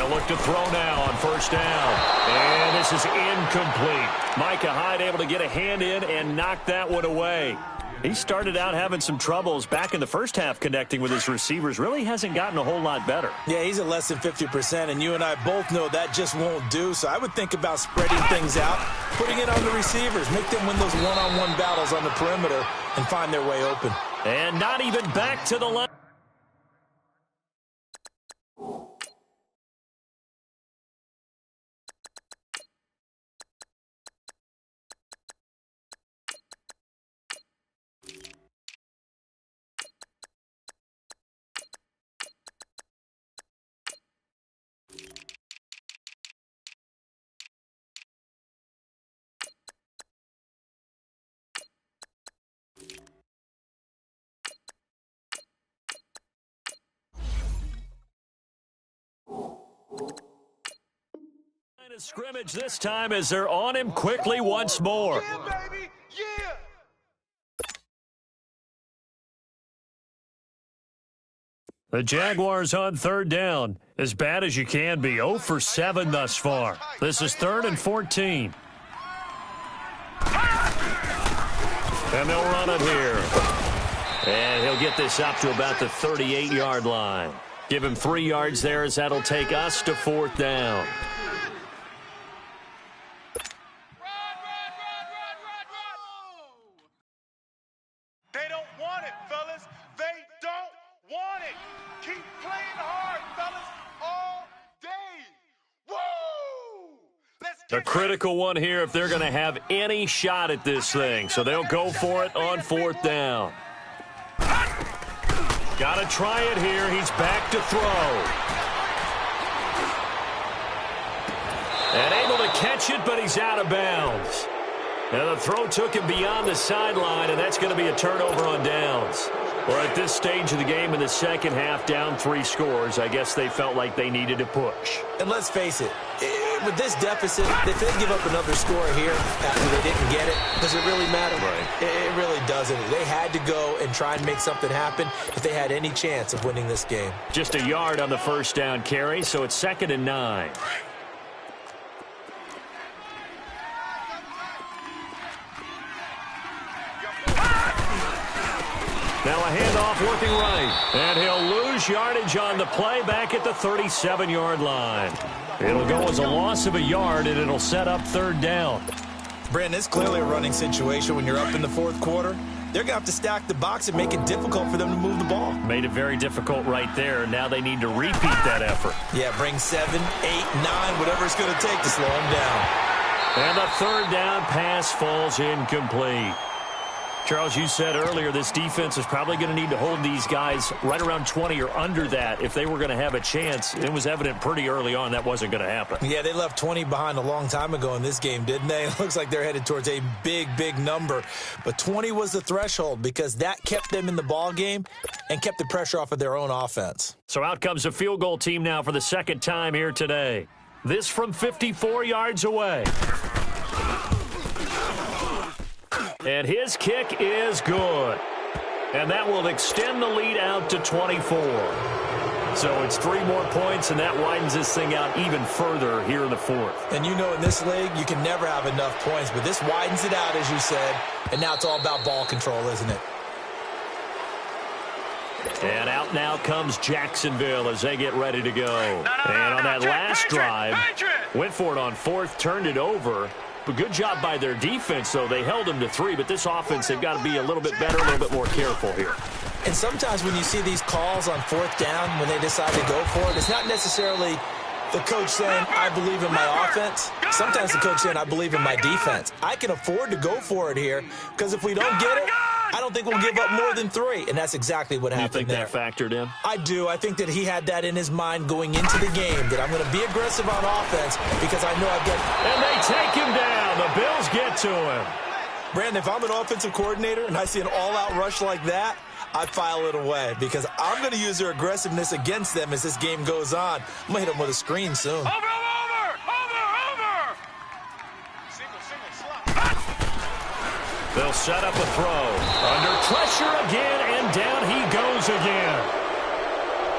They'll look to throw now on first down. And this is incomplete. Micah Hyde able to get a hand in and knock that one away. He started out having some troubles back in the first half connecting with his receivers. Really hasn't gotten a whole lot better. Yeah, he's at less than 50%, and you and I both know that just won't do. So I would think about spreading things out, putting it on the receivers, make them win those one-on-one battles on the perimeter and find their way open. And not even back to the line. Scrimmage this time as they're on him quickly once more. Yeah, baby. Yeah. The Jaguars on third down. As bad as you can be. 0 for 7 thus far. This is 3rd and 14. And they'll run it here. And he'll get this up to about the 38-yard line. Give him 3 yards there as that'll take us to 4th down. A critical one here if they're going to have any shot at this thing. So they'll go for it on 4th down. Got to try it here. He's back to throw. And able to catch it, but he's out of bounds. Now the throw took him beyond the sideline, and that's going to be a turnover on downs. Well, at this stage of the game in the second half, down 3 scores, I guess they felt like they needed to push. And let's face it, with this deficit, if they give up another score here after they didn't get it, does it really matter? Right. It really doesn't. They had to go and try and make something happen if they had any chance of winning this game. Just a yard on the first down carry, so it's 2nd and 9. Now a handoff working right. And he'll lose yardage on the play back at the 37-yard line. It'll go as a loss of a yard, and it'll set up 3rd down. Brandon, it's clearly a running situation when you're up in the 4th quarter. They're going to have to stack the box and make it difficult for them to move the ball. Made it very difficult right there. Now they need to repeat that effort. Yeah, bring 7, 8, 9, whatever it's going to take to slow them down. And the 3rd down pass falls incomplete. Charles, you said earlier this defense is probably going to need to hold these guys right around 20 or under that if they were going to have a chance. It was evident pretty early on that wasn't going to happen. Yeah, they left 20 behind a long time ago in this game, didn't they? It looks like they're headed towards a big, big number. But 20 was the threshold because that kept them in the ball game and kept the pressure off of their own offense. So out comes a field goal team now for the 2nd time here today. This from 54 yards away. And his kick is good. And that will extend the lead out to 24. So it's 3 more points, and that widens this thing out even further here in the 4th. And you know in this league, you can never have enough points, but this widens it out, as you said, and now it's all about ball control, isn't it? And out now comes Jacksonville as they get ready to go. And on that last drive, went for it on 4th, turned it over. But good job by their defense, though. They held them to 3, but this offense, they've got to be a little bit better, a little bit more careful here. And sometimes when you see these calls on 4th down, when they decide to go for it, it's not necessarily the coach saying, I believe in my offense. Sometimes the coach saying, I believe in my defense. I can afford to go for it here because if we don't get it, I don't think we'll give up more than 3. And that's exactly what happened there. You think that factored in? I do. I think that he had that in his mind going into the game, that I'm going to be aggressive on offense because I know I've got... And they take him down. The Bills get to him. Brandon, if I'm an offensive coordinator and I see an all-out rush like that, I file it away because I'm going to use their aggressiveness against them as this game goes on. I'm going to hit them with a screen soon. Over! They'll set up a throw. Under pressure again, and down he goes again.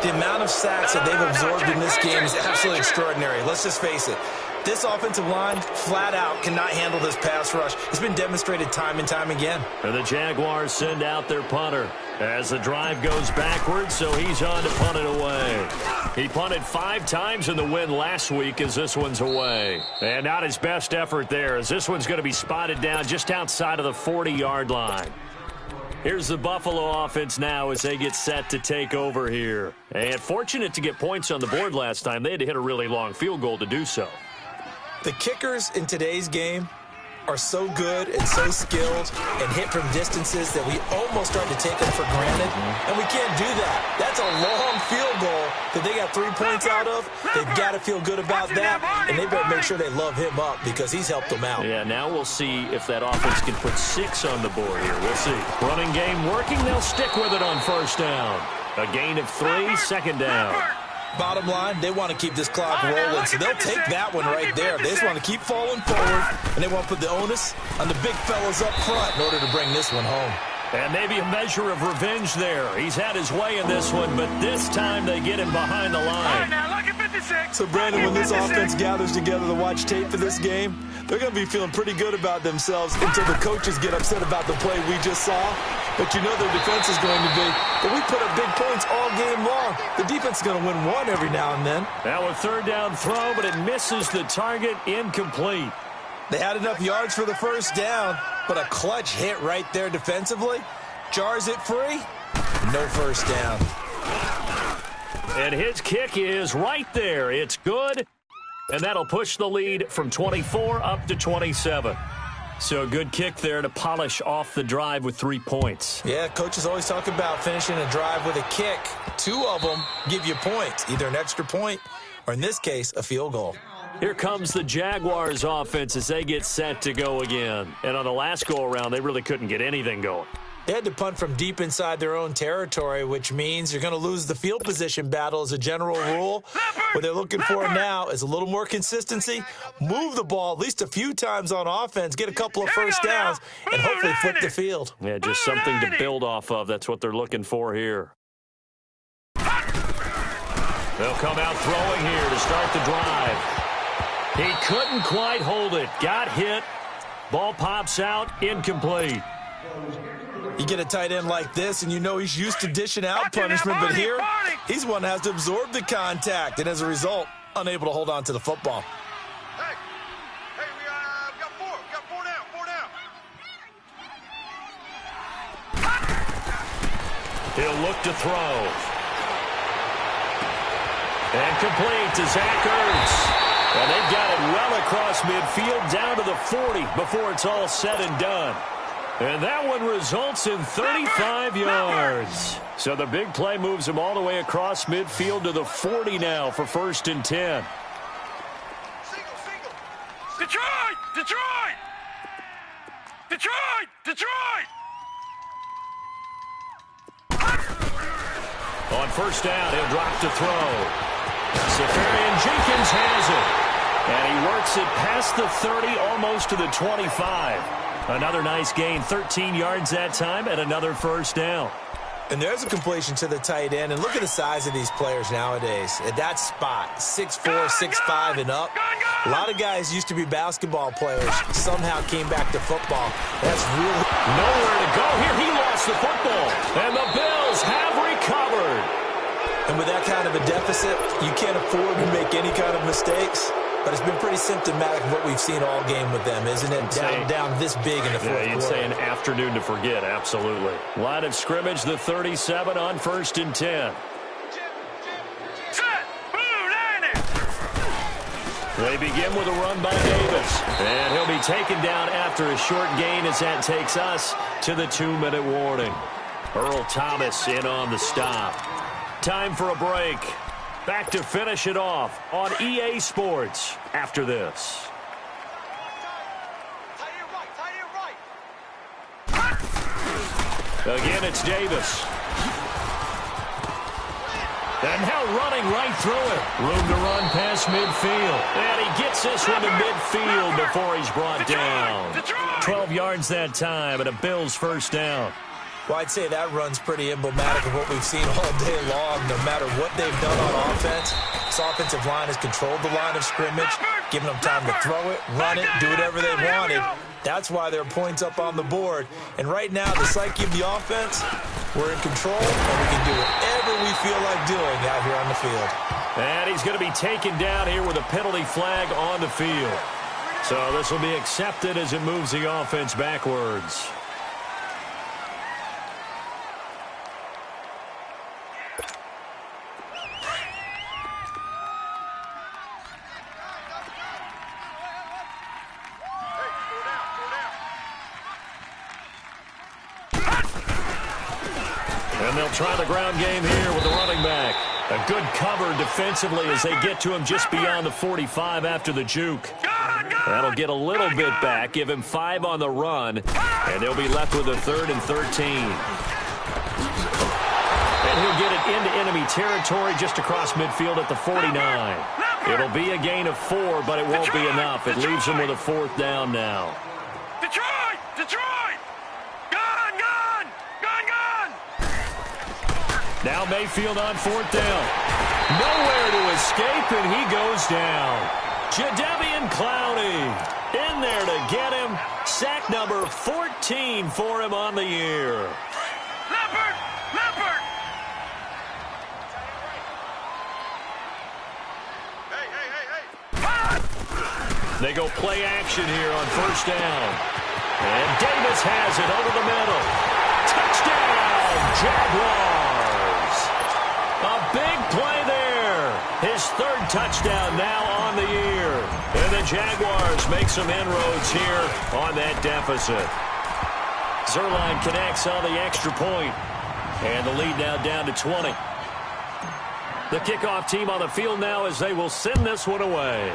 The amount of sacks that they've absorbed in this game is absolutely extraordinary. Let's just face it. This offensive line, flat out, cannot handle this pass rush. It's been demonstrated time and time again. And the Jaguars send out their punter as the drive goes backwards, so he's on to punt it away. He punted 5 times in the win last week as this one's away. And not his best effort there, as this one's going to be spotted down just outside of the 40-yard line. Here's the Buffalo offense now as they get set to take over here. And fortunate to get points on the board last time. They had to hit a really long field goal to do so. The kickers in today's game are so good and so skilled and hit from distances that we almost start to take them for granted, and we can't do that. That's a long field goal that they got 3 points out of. They've got to feel good about that, and they better make sure they love him up because he's helped them out. Yeah, now we'll see if that offense can put 6 on the board here. We'll see. Running game working. They'll stick with it on first down. A gain of 3, second down. Bottom line, they want to keep this clock rolling, so they'll take that one right there. They just want to keep falling forward, and they want to put the onus on the big fellas up front in order to bring this one home. And maybe a measure of revenge there. He's had his way in this one, but this time they get him behind the line. So, Brandon, when this offense gathers together to watch tape for this game, they're going to be feeling pretty good about themselves until the coaches get upset about the play we just saw. But you know their defense is going to be. But we put up big points all game long. The defense is going to win one every now and then. Now a third down throw, but it misses the target, incomplete. They had enough yards for the first down, but a clutch hit right there defensively jars it free. No first down. And his kick is right there. It's good, and that'll push the lead from 24 up to 27. So a good kick there to polish off the drive with 3 points. Yeah, coaches always talk about finishing a drive with a kick. 2 of them give you points, either an extra point or, in this case, a field goal. Here comes the Jaguars offense as they get set to go again. And on the last go-around, they really couldn't get anything going. They had to punt from deep inside their own territory, which means you're going to lose the field position battle as a general rule. What they're looking for now is a little more consistency, move the ball at least a few times on offense, get a couple of first downs, and hopefully flip the field. Yeah, just something to build off of. That's what they're looking for here. They'll come out throwing here to start the drive. He couldn't quite hold it. Got hit. Ball pops out. Incomplete. You get a tight end like this, and you know he's used to dishing out punishment, but here, he's one that has to absorb the contact, and as a result, unable to hold on to the football. Hey, we got 4. We got 4 down. 4 down. He'll look to throw. And complete to Zach Ertz. And they've got it well across midfield down to the 40 before it's all said and done. And that one results in 35 yards. So the big play moves him all the way across midfield to the 40 now for 1st and 10. Single. Detroit! Detroit! Detroit! Detroit! On 1st down, he'll drop to throw. Safarian-Jenkins has it. And he works it past the 30, almost to the 25. Another nice gain, 13 yards that time, and another 1st down. And there's a completion to the tight end. And look at the size of these players nowadays. At that spot, 6'4", 6'5", and up. A lot of guys used to be basketball players. Somehow came back to football. That's really nowhere to go. Here he lost the football. And the Bills have recovered. And with that kind of a deficit, you can't afford to make any kind of mistakes. But it's been pretty symptomatic of what we've seen all game with them, isn't it? Down this big in the fourth quarter. You'd say an afternoon to forget, absolutely. Line of scrimmage, the 37 on 1st and 10. They begin with a run by Davis. And he'll be taken down after a short gain as that takes us to the 2-minute warning. Earl Thomas in on the stop. Time for a break. Back to finish it off on EA Sports after this. Again, it's Davis. And now running right through it. Room to run past midfield. And he gets this one to midfield before he's brought down. 12 yards that time and a Bills 1st down. Well, I'd say that run's pretty emblematic of what we've seen all day long. No matter what they've done on offense, this offensive line has controlled the line of scrimmage, giving them time to throw it, run it, do whatever they wanted. That's why there are points up on the board. And right now, the psyche of the offense, we're in control, and we can do whatever we feel like doing out here on the field. And he's going to be taken down here with a penalty flag on the field. So this will be accepted as it moves the offense backwards. And they'll try the ground game here with the running back. A good cover defensively as they get to him just beyond the 45 after the juke. That'll get a little bit back, give him 5 on the run, and they'll be left with a 3rd and 13. And he'll get it into enemy territory just across midfield at the 49. It'll be a gain of 4, but it won't be enough. It leaves him with a 4th down now. Detroit! Detroit! Gone! Gone! Gone! Gone! Now Mayfield on 4th down. Nowhere to escape, and he goes down. Jadeveon Clowney in there to get him. Sack number 14 for him on the year. Leopard! Leopard! Hey, hey, hey, hey! They go play action here on 1st down. And Davis has it over the middle. Touchdown, Jaguars. A big play there. His 3rd touchdown now on the year. And the Jaguars make some inroads here on that deficit. Zerline connects on the extra point. And the lead now down to 20. The kickoff team on the field now as they will send this one away.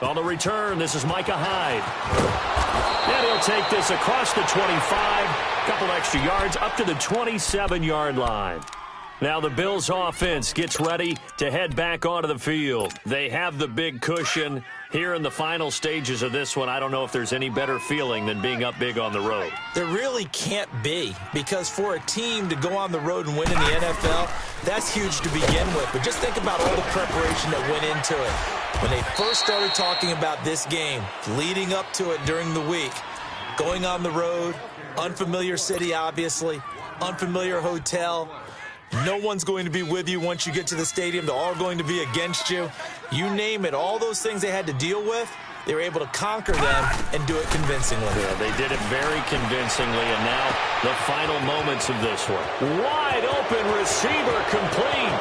On the return, this is Micah Hyde. And he'll take this across the 25. Couple extra yards up to the 27-yard line. Now the Bills offense gets ready to head back onto the field. They have the big cushion here in the final stages of this one. I don't know if there's any better feeling than being up big on the road. There really can't be, because for a team to go on the road and win in the NFL, that's huge to begin with. But just think about all the preparation that went into it. When they first started talking about this game, leading up to it during the week, going on the road, unfamiliar city, obviously, unfamiliar hotel. No one's going to be with you once you get to the stadium. They're all going to be against you. You name it, all those things they had to deal with, they were able to conquer them and do it convincingly. Yeah, they did it very convincingly, and now the final moments of this one. Wide open receiver complete.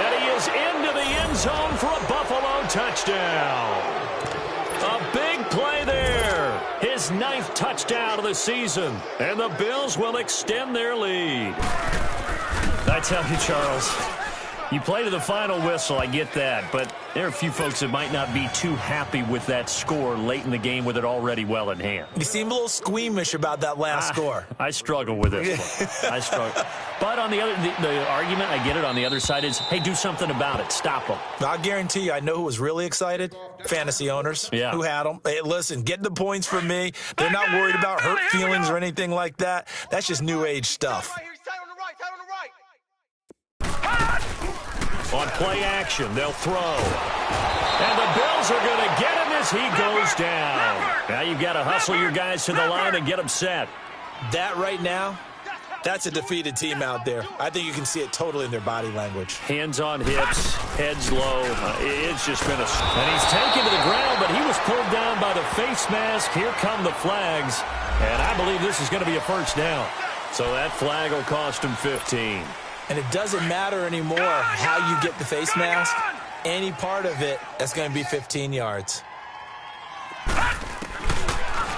And he is into the end zone for a Buffalo touchdown. A big play there. His 9th touchdown of the season. And the Bills will extend their lead. I tell you, Charles, you play to the final whistle, I get that. But there are a few folks that might not be too happy with that score late in the game with it already well in hand. You seem a little squeamish about that last score. I struggle with this one. I struggle. But on the other, the argument, I get it, on the other side is, hey, do something about it. Stop them. I'll guarantee you, I know who was really excited. Fantasy owners who had them. Hey, listen, get the points from me. They're not worried about hurt feelings or anything like that. That's just new age stuff. Right here, tight on the right, tight on the right. On play action, they'll throw. And the Bills are going to get him as he goes down. Now you've got to hustle your guys to the line and get them set. That right now, that's a defeated team out there. I think you can see it totally in their body language. Hands on hips, heads low. It's just been a... And he's taken to the ground, but he was pulled down by the face mask. Here come the flags. And I believe this is going to be a 1st down. So that flag will cost him 15. And it doesn't matter anymore how you get the face mask. Any part of it, that's going to be 15 yards.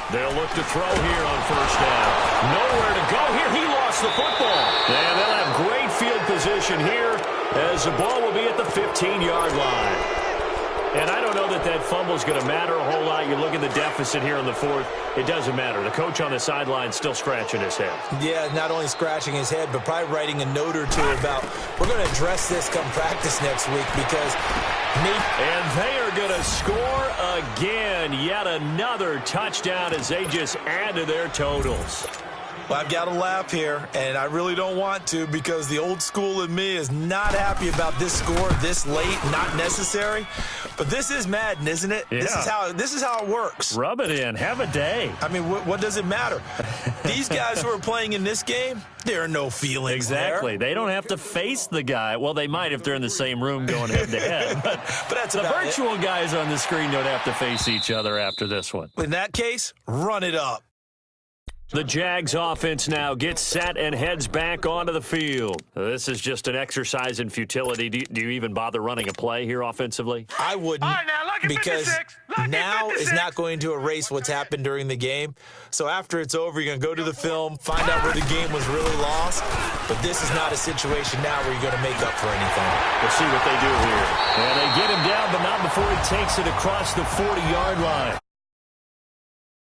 They'll look to throw here on 1st down. Nowhere to go here. He lost the football. And they'll have great field position here as the ball will be at the 15-yard line. And I don't know that that fumble is going to matter a whole lot. You look at the deficit here in the 4th. It doesn't matter. The coach on the sideline still scratching his head. Yeah, not only scratching his head, but probably writing a note or two about, we're going to address this come practice next week, because And they are going to score again. Yet another touchdown as they just add to their totals. Well, I've got to laugh here, and I really don't want to because the old school in me is not happy about this score this late, not necessary. But this is Madden, isn't it? Yeah. This is how it works. Rub it in. Have a day. I mean, what does it matter? These guys who are playing in this game, there are no feelings Exactly. there. They don't have to face the guy. Well, they might if they're in the same room going head-to-head. But that's the about virtual guys on the screen don't have to face each other after this one. In that case, run it up. The Jags offense now gets set and heads back onto the field. This is just an exercise in futility. Do you even bother running a play here offensively? I wouldn't, All right, now, look at because 56. Look now at 56. is not going to erase what's happened during the game. So after it's over, you're going to go to the film, find out where the game was really lost. But this is not a situation now where you're going to make up for anything. We'll see what they do here. And they get him down, but not before he takes it across the 40-yard line.